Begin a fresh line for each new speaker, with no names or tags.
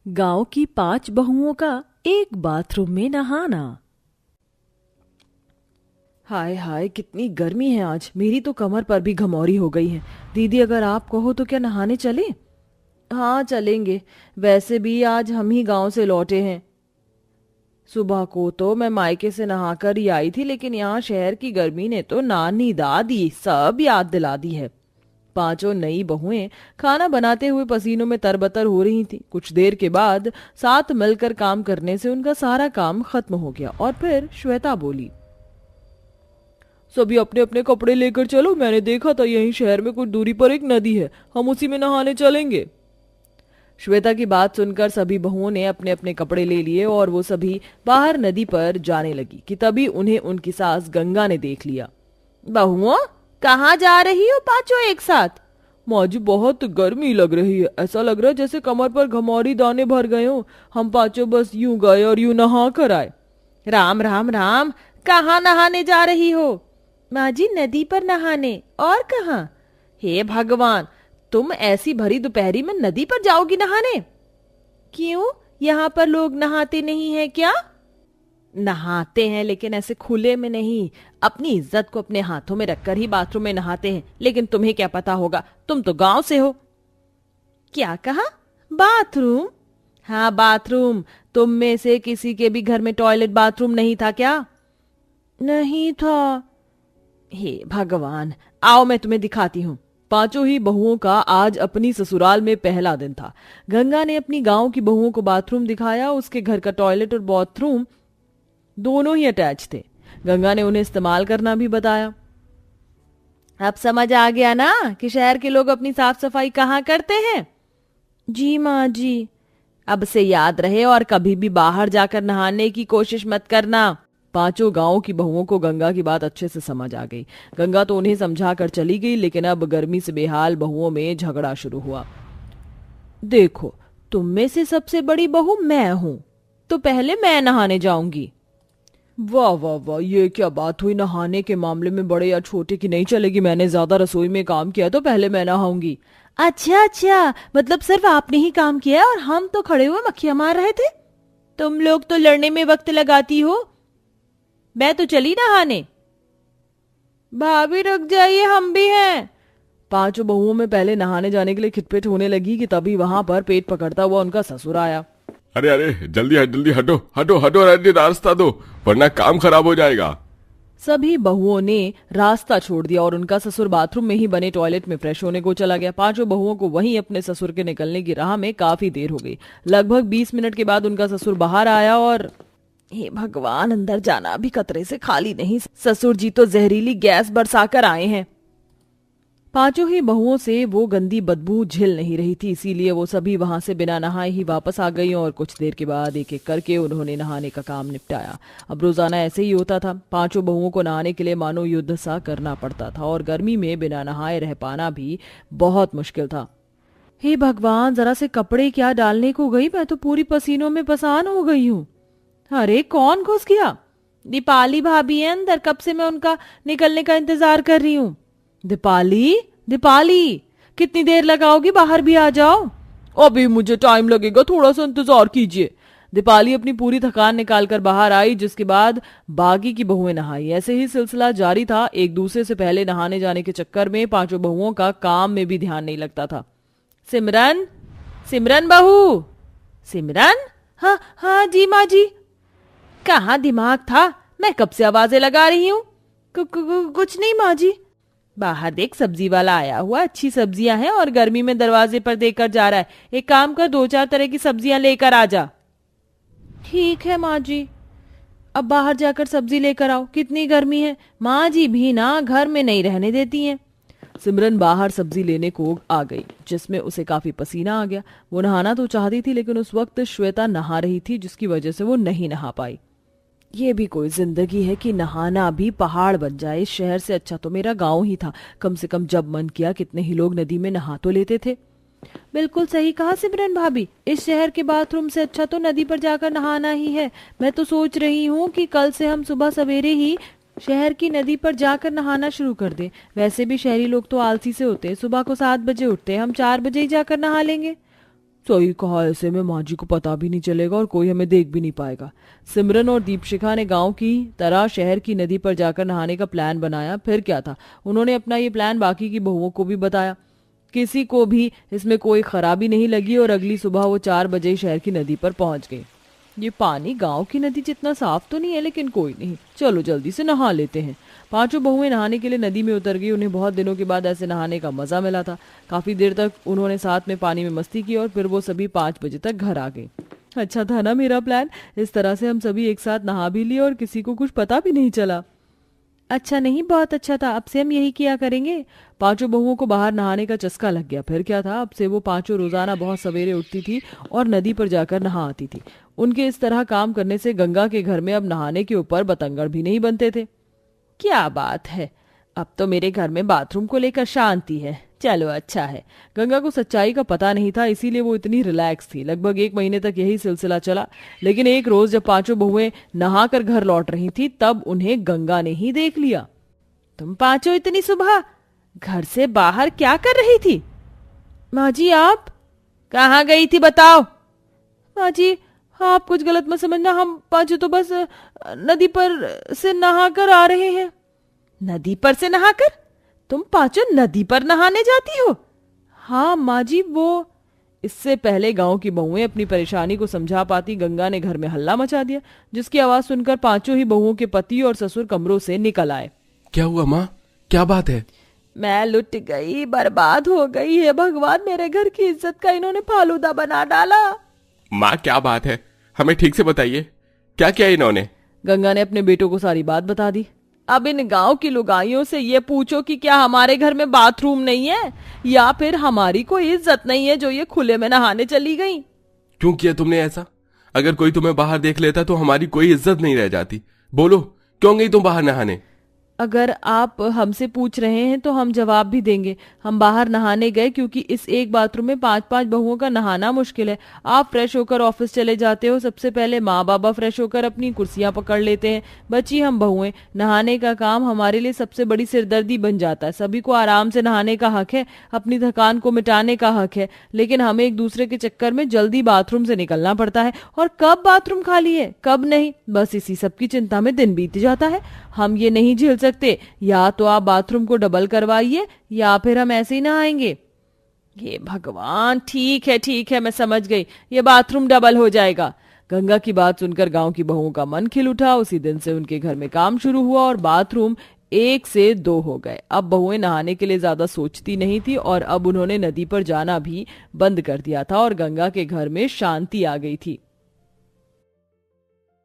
गांव की 5 बहुओं का एक बाथरूम में नहाना। हाय हाय, कितनी गर्मी है आज। मेरी तो कमर पर भी घमौरी हो गई है। दीदी, अगर आप कहो तो क्या नहाने चले? हाँ चलेंगे। वैसे भी आज हम ही गांव से लौटे हैं। सुबह को तो मैं मायके से नहाकर ही आई थी, लेकिन यहाँ शहर की गर्मी ने तो नानी दादी सब याद दिला दी है। 5 नई बहुएं खाना बनाते हुए पसीनों में तरबतर हो रही थीं। कुछ देर के बाद साथ मिलकर काम करने से उनका सारा काम खत्म हो गया और फिर श्वेता बोली, सभी अपने अपने कपड़े लेकर चलो। मैंने देखा था यहीं शहर में कुछ दूरी पर एक नदी है, हम उसी में नहाने चलेंगे। श्वेता की बात सुनकर सभी बहुओं ने अपने अपने कपड़े ले लिए और वो सभी बाहर नदी पर जाने लगी कि तभी उन्हें उनकी सास गंगा ने देख लिया। बहुओं, कहाँ जा रही हो 5 एक साथ? माँ जी, बहुत गर्मी लग रही है। ऐसा लग रहा है जैसे कमर पर घमौरी दाने भर गए हो। हम 5 बस यूं गए और यूं नहा कर आए। राम राम राम, कहाँ नहाने जा रही हो? माँ जी, नदी पर नहाने। और कहाँ? हे भगवान, तुम ऐसी भरी दोपहरी में नदी पर जाओगी नहाने? क्यों, यहाँ पर लोग नहाते नहीं है क्या? नहाते हैं, लेकिन ऐसे खुले में नहीं। अपनी इज्जत को अपने हाथों में रखकर ही बाथरूम में नहाते हैं। लेकिन तुम्हें क्या पता होगा, तुम तो गांव से हो। क्या कहा? बाथरूम? हाँ बाथरूम। तुम में से किसी के भी घर में टॉयलेट बाथरूम नहीं था क्या? नहीं था। हे भगवान, आओ मैं तुम्हें दिखाती हूँ। 5 ही बहुओं का आज अपनी ससुराल में पहला दिन था। गंगा ने अपनी गांव की बहुओं को बाथरूम दिखाया। उसके घर का टॉयलेट और बाथरूम दोनों ही अटैच थे। गंगा ने उन्हें इस्तेमाल करना भी बताया। अब समझ आ गया ना कि शहर के लोग अपनी साफ सफाई कहाँ करते हैं? जी माँ जी। अब से याद रहे और कभी भी बाहर जाकर नहाने की कोशिश मत करना। 5 गांवों की बहुओं को गंगा की बात अच्छे से समझ आ गई। गंगा तो उन्हें समझा कर चली गई, लेकिन अब गर्मी से बेहाल बहुओं में झगड़ा शुरू हुआ। देखो, तुम में से सबसे बड़ी बहू मैं हूं, तो पहले मैं नहाने जाऊंगी। वाह वाह वाह, ये क्या बात हुई? नहाने के मामले में बड़े या छोटे की नहीं चलेगी। मैंने ज्यादा रसोई में काम किया तो पहले मैं नहाऊंगी। अच्छा अच्छा, मतलब सिर्फ आपने ही काम किया और हम तो खड़े हुए मक्खियां मार रहे थे। तुम लोग तो लड़ने में वक्त लगाती हो। मैं तो चली नहाने। भाभी रुक जाइए, हम भी हैं। 5 बहुओं में पहले नहाने जाने के लिए खिटपिट होने लगी कि तभी वहां पर पेट पकड़ता हुआ उनका ससुर आया।
अरे अरे, जल्दी जल्दी हटो हटो हटो, अरे रास्ता दो वरना काम खराब हो जाएगा।
सभी बहुओं ने रास्ता छोड़ दिया और उनका ससुर बाथरूम में ही बने टॉयलेट में फ्रेश होने को चला गया। 5 बहुओं को वहीं अपने ससुर के निकलने की राह में काफी देर हो गई। लगभग 20 मिनट के बाद उनका ससुर बाहर आया और हे भगवान, अंदर जाना भी खतरे से खाली नहीं। ससुर जी तो जहरीली गैस बरसाकर आए हैं। 5 ही बहुओं से वो गंदी बदबू झेल नहीं रही थी, इसीलिए वो सभी वहां से बिना नहाए ही वापस आ गई और कुछ देर के बाद एक एक करके उन्होंने नहाने का काम निपटाया। अब रोजाना ऐसे ही होता था। 5 बहुओं को नहाने के लिए मानो युद्ध सा करना पड़ता था और गर्मी में बिना नहाए रह पाना भी बहुत मुश्किल था। हे भगवान, जरा से कपड़े क्या डालने को गई, मैं तो पूरी पसीनों में पसान हो गई हूँ। अरे कौन घुस गया? दीपाली भाभी है अंदर, कब से मैं उनका निकलने का इंतजार कर रही हूँ। दीपाली, दीपाली, कितनी देर लगाओगी? बाहर भी आ जाओ। अभी मुझे टाइम लगेगा, थोड़ा सा इंतजार कीजिए। दीपाली अपनी पूरी थकान निकालकर बाहर आई, जिसके बाद बाकी की बहुएं नहाई। ऐसे ही सिलसिला जारी था। एक दूसरे से पहले नहाने जाने के चक्कर में 5 बहुओं का काम में भी ध्यान नहीं लगता था। सिमरन, सिमरन बहू, सिमरन। हाँ हाँ जी माँ जी। कहाँ दिमाग था? मैं कब से आवाजें लगा रही हूँ। कुछ नहीं माँ जी। बाहर देख, सब्जी वाला आया हुआ, अच्छी सब्जियां हैं और गर्मी में दरवाजे पर देकर जा रहा है। एक काम कर, 2-4 तरह की सब्जियां लेकर आ जा। ठीक है माँ जी। अब बाहर जाकर सब्जी लेकर आओ, कितनी गर्मी है। माँ जी भी ना घर में नहीं रहने देती हैं। सिमरन बाहर सब्जी लेने को आ गई, जिसमें उसे काफी पसीना आ गया। वो नहाना तो चाहती थी, लेकिन उस वक्त श्वेता नहा रही थी, जिसकी वजह से वो नहीं नहा पाई। ये भी कोई जिंदगी है कि नहाना भी पहाड़ बन जाए। इस शहर से अच्छा तो मेरा गांव ही था। कम से कम जब मन किया कितने ही लोग नदी में नहा तो लेते थे। बिल्कुल सही कहा सिमरन भाभी, इस शहर के बाथरूम से अच्छा तो नदी पर जाकर नहाना ही है। मैं तो सोच रही हूँ कि कल से हम सुबह सवेरे ही शहर की नदी पर जाकर नहाना शुरू कर दें। वैसे भी शहरी लोग तो आलसी से होते हैं। सुबह को 7 बजे उठते हैं, हम 4 बजे ही जाकर नहा लेंगे। सही कहा, ऐसे में माँ जी को पता भी नहीं चलेगा और कोई हमें देख भी नहीं पाएगा। सिमरन और दीपशिखा ने गांव की तरह शहर की नदी पर जाकर नहाने का प्लान बनाया। फिर क्या था, उन्होंने अपना ये प्लान बाकी की बहुओं को भी बताया। किसी को भी इसमें कोई खराबी नहीं लगी और अगली सुबह वो 4 बजे शहर की नदी पर पहुंच गई। ये पानी गांव की नदी जितना साफ तो नहीं है, लेकिन कोई नहीं, चलो जल्दी से नहा लेते हैं। 5 बहुएं नहाने के लिए नदी में उतर गई। उन्हें बहुत दिनों के बाद ऐसे नहाने का मजा मिला था। काफी देर तक उन्होंने साथ में पानी में मस्ती की और फिर वो सभी 5 बजे तक घर आ गए। अच्छा था ना मेरा प्लान, इस तरह से हम सभी एक साथ नहा भी लिए और किसी को कुछ पता भी नहीं चला। अच्छा नहीं, बहुत अच्छा था, अब से हम यही किया करेंगे। 5 बहुओं को बाहर नहाने का चस्का लग गया। फिर क्या था, अब से वो 5 रोजाना बहुत सवेरे उठती थी और नदी पर जाकर नहा आती थी। उनके इस तरह काम करने से गंगा के घर में अब नहाने के ऊपर बतंगड़ भी नहीं बनते थे। क्या बात है, अब तो मेरे घर में बाथरूम को लेकर शांति है। चलो अच्छा है। गंगा को सच्चाई का पता नहीं था, इसीलिए वो इतनी रिलैक्स थी। लगभग 1 महीने तक यही सिलसिला चला। लेकिन एक रोज जब 5 बहुएं नहाकर घर लौट रही थी, तब उन्हें गंगा ने ही देख लिया। तुम 5 इतनी सुबह घर से बाहर क्या कर रही थी? माँ जी, आप कहाँ गई थी बताओ। माँ जी, आप कुछ गलत मत समझना, हम 5 तो बस नदी पर से नहाकर आ रहे हैं। नदी पर से नहाकर? तुम 5 नदी पर नहाने जाती हो? हाँ माँ जी, वो। इससे पहले गांव की बहुएं अपनी परेशानी को समझा पाती, गंगा ने घर में हल्ला मचा दिया, जिसकी आवाज सुनकर 5 ही बहुओं के पति और ससुर कमरों से निकल आए।
क्या हुआ माँ, क्या बात है?
मैं लुट गई, बर्बाद हो गई है। भगवान, मेरे घर की इज्जत का इन्होंने फालूदा बना डाला।
माँ क्या बात है, हमें ठीक से बताइए, क्या किया इन्होंने?
गंगा ने अपने बेटों को सारी बात बता दी। अब इन गांव की लुगाइयों से ये पूछो कि क्या हमारे घर में बाथरूम नहीं है या फिर हमारी कोई इज्जत नहीं है जो ये खुले में नहाने चली गई।
क्यों किया तुमने ऐसा? अगर कोई तुम्हें बाहर देख लेता तो हमारी कोई इज्जत नहीं रह जाती। बोलो, क्यों गई तुम बाहर नहाने?
अगर आप हमसे पूछ रहे हैं तो हम जवाब भी देंगे। हम बाहर नहाने गए क्योंकि इस एक बाथरूम में 5-5 बहुओं का नहाना मुश्किल है। आप फ्रेश होकर ऑफिस चले जाते हो, सबसे पहले माँ बाबा फ्रेश होकर अपनी कुर्सियां पकड़ लेते हैं, बची हम बहुएं। नहाने का काम हमारे लिए सबसे बड़ी सिरदर्दी बन जाता है। सभी को आराम से नहाने का हक है, अपनी थकान को मिटाने का हक है, लेकिन हमें एक दूसरे के चक्कर में जल्दी बाथरूम से निकलना पड़ता है। और कब बाथरूम खाली है कब नहीं, बस इसी सब की चिंता में दिन बीत जाता है। हम ये नहीं झेल सकते, या तो आप बाथरूम को डबल करवाइए या फिर हम ऐसे ही नहाएंगे। ये भगवान, ठीक है, मैं समझ गई, ये बाथरूम डबल हो जाएगा। गंगा की बात सुनकर गांव की बहुओं का मन खिल उठा। उसी दिन से उनके घर में काम शुरू हुआ और बाथरूम 1 से 2 हो गए। अब बहुएं नहाने के लिए ज्यादा सोचती नहीं थी और अब उन्होंने नदी पर जाना भी बंद कर दिया था और गंगा के घर में शांति आ गई थी।